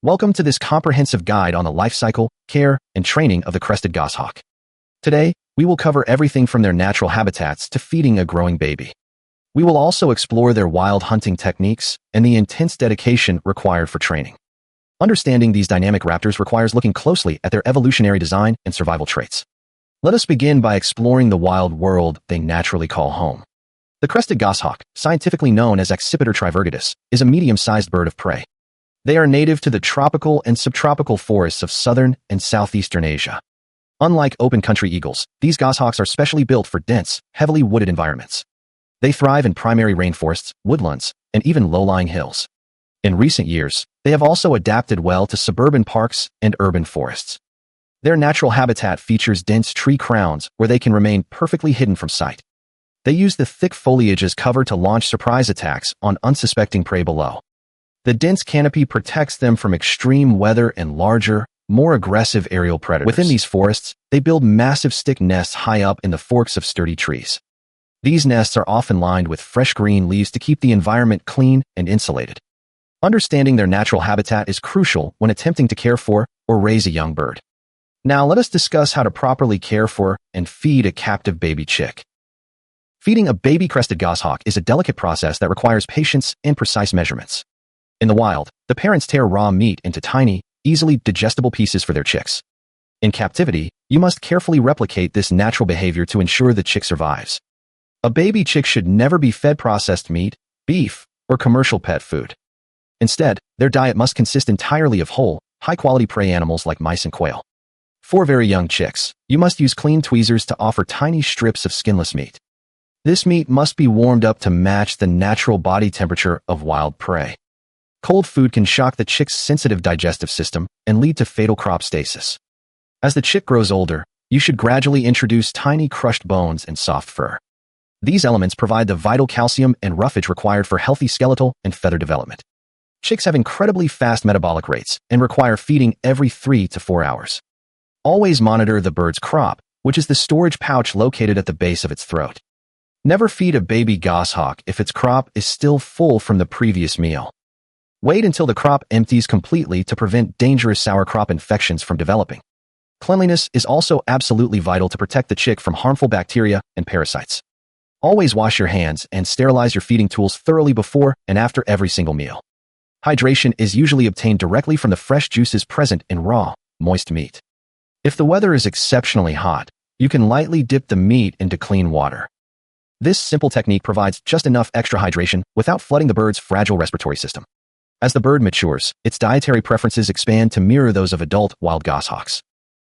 Welcome to this comprehensive guide on the life cycle, care, and training of the crested goshawk. Today, we will cover everything from their natural habitats to feeding a growing baby. We will also explore their wild hunting techniques and the intense dedication required for training. Understanding these dynamic raptors requires looking closely at their evolutionary design and survival traits. Let us begin by exploring the wild world they naturally call home. The crested goshawk, scientifically known as Accipiter trivirgatus, is a medium-sized bird of prey. They are native to the tropical and subtropical forests of southern and southeastern Asia. Unlike open-country eagles, these goshawks are specially built for dense, heavily wooded environments. They thrive in primary rainforests, woodlands, and even low-lying hills. In recent years, they have also adapted well to suburban parks and urban forests. Their natural habitat features dense tree crowns where they can remain perfectly hidden from sight. They use the thick foliage as cover to launch surprise attacks on unsuspecting prey below. The dense canopy protects them from extreme weather and larger, more aggressive aerial predators. Within these forests, they build massive stick nests high up in the forks of sturdy trees. These nests are often lined with fresh green leaves to keep the environment clean and insulated. Understanding their natural habitat is crucial when attempting to care for or raise a young bird. Now let us discuss how to properly care for and feed a captive baby chick. Feeding a baby crested goshawk is a delicate process that requires patience and precise measurements. In the wild, the parents tear raw meat into tiny, easily digestible pieces for their chicks. In captivity, you must carefully replicate this natural behavior to ensure the chick survives. A baby chick should never be fed processed meat, beef, or commercial pet food. Instead, their diet must consist entirely of whole, high-quality prey animals like mice and quail. For very young chicks, you must use clean tweezers to offer tiny strips of skinless meat. This meat must be warmed up to match the natural body temperature of wild prey. Cold food can shock the chick's sensitive digestive system and lead to fatal crop stasis. As the chick grows older, you should gradually introduce tiny crushed bones and soft fur. These elements provide the vital calcium and roughage required for healthy skeletal and feather development. Chicks have incredibly fast metabolic rates and require feeding every 3 to 4 hours. Always monitor the bird's crop, which is the storage pouch located at the base of its throat. Never feed a baby goshawk if its crop is still full from the previous meal. Wait until the crop empties completely to prevent dangerous sour crop infections from developing. Cleanliness is also absolutely vital to protect the chick from harmful bacteria and parasites. Always wash your hands and sterilize your feeding tools thoroughly before and after every single meal. Hydration is usually obtained directly from the fresh juices present in raw, moist meat. If the weather is exceptionally hot, you can lightly dip the meat into clean water. This simple technique provides just enough extra hydration without flooding the bird's fragile respiratory system. As the bird matures, its dietary preferences expand to mirror those of adult wild goshawks.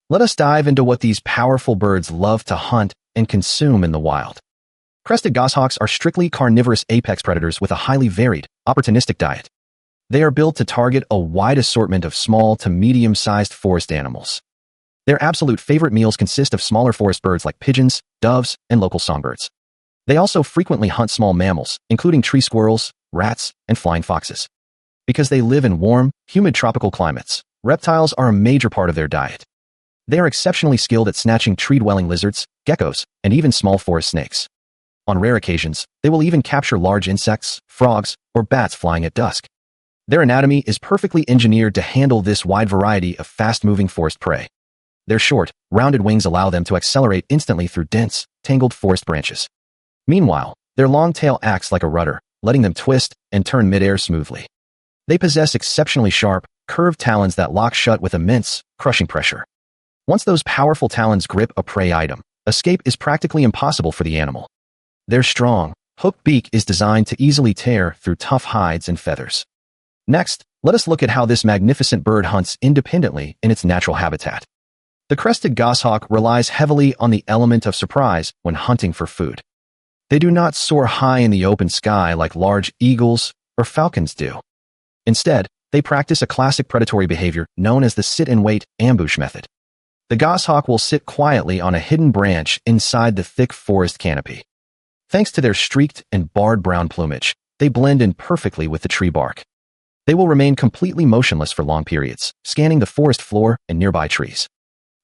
Let us dive into what these powerful birds love to hunt and consume in the wild. Crested goshawks are strictly carnivorous apex predators with a highly varied, opportunistic diet. They are built to target a wide assortment of small to medium-sized forest animals. Their absolute favorite meals consist of smaller forest birds like pigeons, doves, and local songbirds. They also frequently hunt small mammals, including tree squirrels, rats, and flying foxes. Because they live in warm, humid tropical climates, reptiles are a major part of their diet. They are exceptionally skilled at snatching tree-dwelling lizards, geckos, and even small forest snakes. On rare occasions, they will even capture large insects, frogs, or bats flying at dusk. Their anatomy is perfectly engineered to handle this wide variety of fast-moving forest prey. Their short, rounded wings allow them to accelerate instantly through dense, tangled forest branches. Meanwhile, their long tail acts like a rudder, letting them twist and turn midair smoothly. They possess exceptionally sharp, curved talons that lock shut with immense, crushing pressure. Once those powerful talons grip a prey item, escape is practically impossible for the animal. Their strong, hooked beak is designed to easily tear through tough hides and feathers. Next, let us look at how this magnificent bird hunts independently in its natural habitat. The crested goshawk relies heavily on the element of surprise when hunting for food. They do not soar high in the open sky like large eagles or falcons do. Instead, they practice a classic predatory behavior known as the sit-and-wait ambush method. The goshawk will sit quietly on a hidden branch inside the thick forest canopy. Thanks to their streaked and barred brown plumage, they blend in perfectly with the tree bark. They will remain completely motionless for long periods, scanning the forest floor and nearby trees.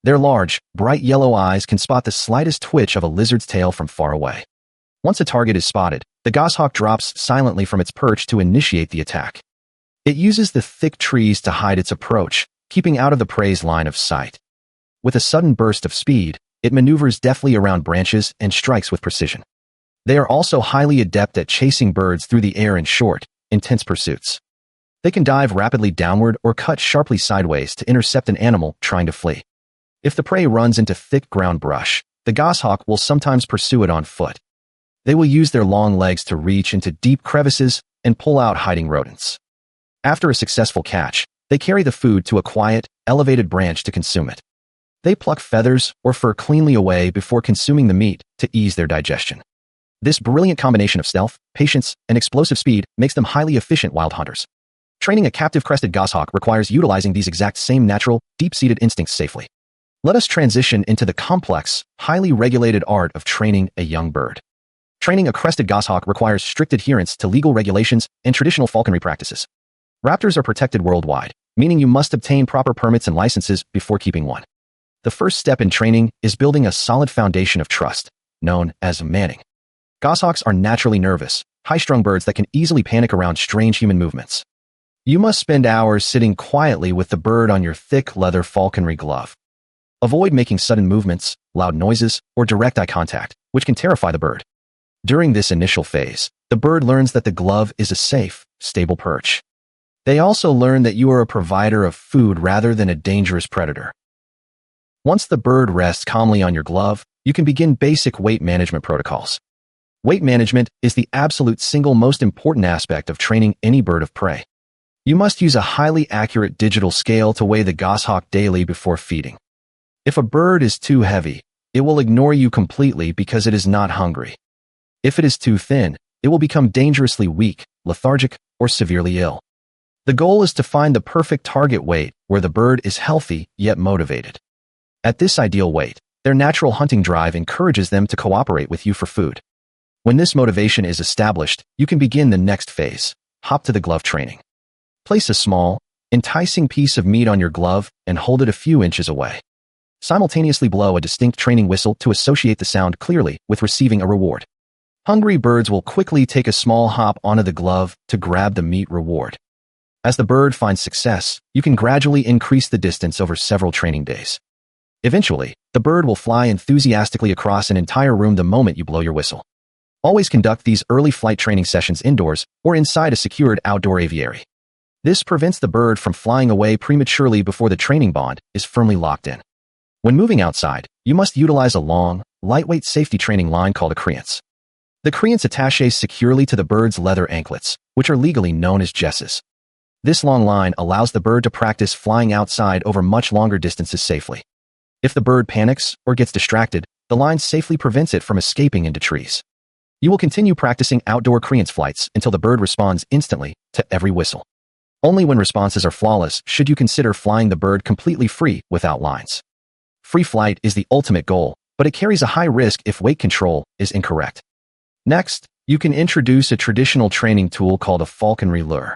Their large, bright yellow eyes can spot the slightest twitch of a lizard's tail from far away. Once a target is spotted, the goshawk drops silently from its perch to initiate the attack. It uses the thick trees to hide its approach, keeping out of the prey's line of sight. With a sudden burst of speed, it maneuvers deftly around branches and strikes with precision. They are also highly adept at chasing birds through the air in short, intense pursuits. They can dive rapidly downward or cut sharply sideways to intercept an animal trying to flee. If the prey runs into thick ground brush, the goshawk will sometimes pursue it on foot. They will use their long legs to reach into deep crevices and pull out hiding rodents. After a successful catch, they carry the food to a quiet, elevated branch to consume it. They pluck feathers or fur cleanly away before consuming the meat to ease their digestion. This brilliant combination of stealth, patience, and explosive speed makes them highly efficient wild hunters. Training a captive crested goshawk requires utilizing these exact same natural, deep-seated instincts safely. Let us transition into the complex, highly regulated art of training a young bird. Training a crested goshawk requires strict adherence to legal regulations and traditional falconry practices. Raptors are protected worldwide, meaning you must obtain proper permits and licenses before keeping one. The first step in training is building a solid foundation of trust, known as manning. Goshawks are naturally nervous, high-strung birds that can easily panic around strange human movements. You must spend hours sitting quietly with the bird on your thick leather falconry glove. Avoid making sudden movements, loud noises, or direct eye contact, which can terrify the bird. During this initial phase, the bird learns that the glove is a safe, stable perch. They also learn that you are a provider of food rather than a dangerous predator. Once the bird rests calmly on your glove, you can begin basic weight management protocols. Weight management is the absolute single most important aspect of training any bird of prey. You must use a highly accurate digital scale to weigh the goshawk daily before feeding. If a bird is too heavy, it will ignore you completely because it is not hungry. If it is too thin, it will become dangerously weak, lethargic, or severely ill. The goal is to find the perfect target weight where the bird is healthy yet motivated. At this ideal weight, their natural hunting drive encourages them to cooperate with you for food. When this motivation is established, you can begin the next phase, hop to the glove training. Place a small, enticing piece of meat on your glove and hold it a few inches away. Simultaneously blow a distinct training whistle to associate the sound clearly with receiving a reward. Hungry birds will quickly take a small hop onto the glove to grab the meat reward. As the bird finds success, you can gradually increase the distance over several training days. Eventually, the bird will fly enthusiastically across an entire room the moment you blow your whistle. Always conduct these early flight training sessions indoors or inside a secured outdoor aviary. This prevents the bird from flying away prematurely before the training bond is firmly locked in. When moving outside, you must utilize a long, lightweight safety training line called a creance. The creance attaches securely to the bird's leather anklets, which are legally known as jesses. This long line allows the bird to practice flying outside over much longer distances safely. If the bird panics or gets distracted, the line safely prevents it from escaping into trees. You will continue practicing outdoor creance flights until the bird responds instantly to every whistle. Only when responses are flawless should you consider flying the bird completely free without lines. Free flight is the ultimate goal, but it carries a high risk if weight control is incorrect. Next, you can introduce a traditional training tool called a falconry lure.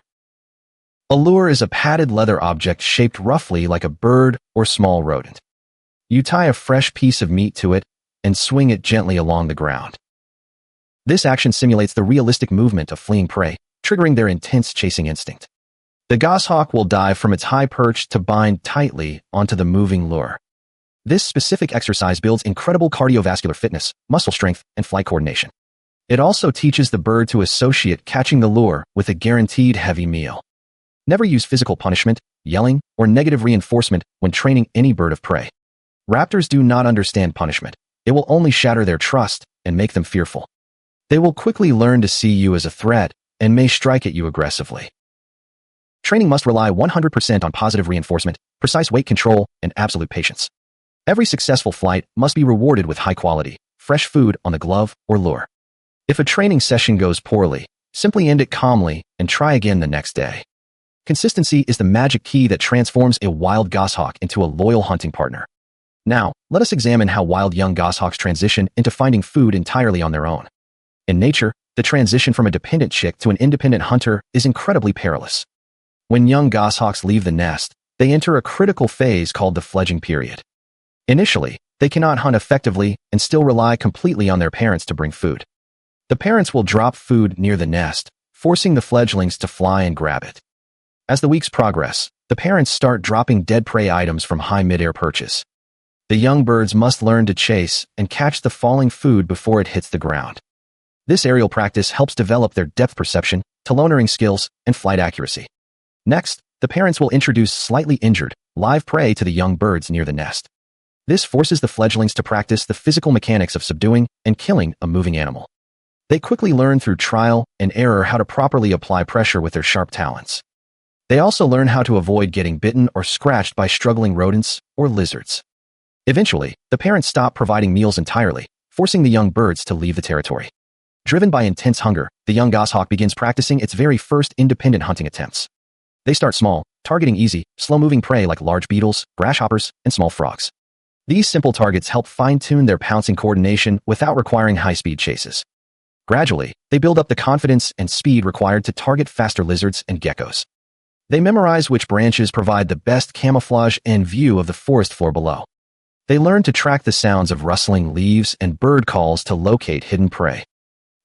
A lure is a padded leather object shaped roughly like a bird or small rodent. You tie a fresh piece of meat to it and swing it gently along the ground. This action simulates the realistic movement of fleeing prey, triggering their intense chasing instinct. The goshawk will dive from its high perch to bind tightly onto the moving lure. This specific exercise builds incredible cardiovascular fitness, muscle strength, and flight coordination. It also teaches the bird to associate catching the lure with a guaranteed heavy meal. Never use physical punishment, yelling, or negative reinforcement when training any bird of prey. Raptors do not understand punishment. It will only shatter their trust and make them fearful. They will quickly learn to see you as a threat and may strike at you aggressively. Training must rely 100% on positive reinforcement, precise weight control, and absolute patience. Every successful flight must be rewarded with high-quality, fresh food on the glove or lure. If a training session goes poorly, simply end it calmly and try again the next day. Consistency is the magic key that transforms a wild goshawk into a loyal hunting partner. Now, let us examine how wild young goshawks transition into finding food entirely on their own. In nature, the transition from a dependent chick to an independent hunter is incredibly perilous. When young goshawks leave the nest, they enter a critical phase called the fledging period. Initially, they cannot hunt effectively and still rely completely on their parents to bring food. The parents will drop food near the nest, forcing the fledglings to fly and grab it. As the weeks progress, the parents start dropping dead prey items from high mid-air perches. The young birds must learn to chase and catch the falling food before it hits the ground. This aerial practice helps develop their depth perception, talonering skills, and flight accuracy. Next, the parents will introduce slightly injured, live prey to the young birds near the nest. This forces the fledglings to practice the physical mechanics of subduing and killing a moving animal. They quickly learn through trial and error how to properly apply pressure with their sharp talons. They also learn how to avoid getting bitten or scratched by struggling rodents or lizards. Eventually, the parents stop providing meals entirely, forcing the young birds to leave the territory. Driven by intense hunger, the young goshawk begins practicing its very first independent hunting attempts. They start small, targeting easy, slow-moving prey like large beetles, grasshoppers, and small frogs. These simple targets help fine-tune their pouncing coordination without requiring high-speed chases. Gradually, they build up the confidence and speed required to target faster lizards and geckos. They memorize which branches provide the best camouflage and view of the forest floor below. They learn to track the sounds of rustling leaves and bird calls to locate hidden prey.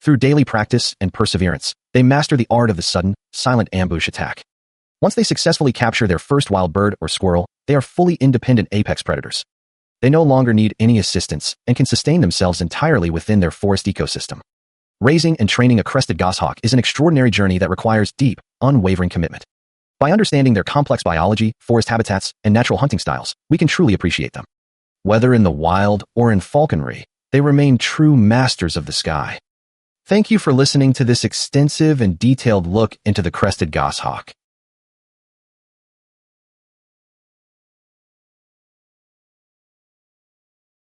Through daily practice and perseverance, they master the art of the sudden, silent ambush attack. Once they successfully capture their first wild bird or squirrel, they are fully independent apex predators. They no longer need any assistance and can sustain themselves entirely within their forest ecosystem. Raising and training a crested goshawk is an extraordinary journey that requires deep, unwavering commitment. By understanding their complex biology, forest habitats, and natural hunting styles, we can truly appreciate them. Whether in the wild or in falconry, they remain true masters of the sky. Thank you for listening to this extensive and detailed look into the crested goshawk.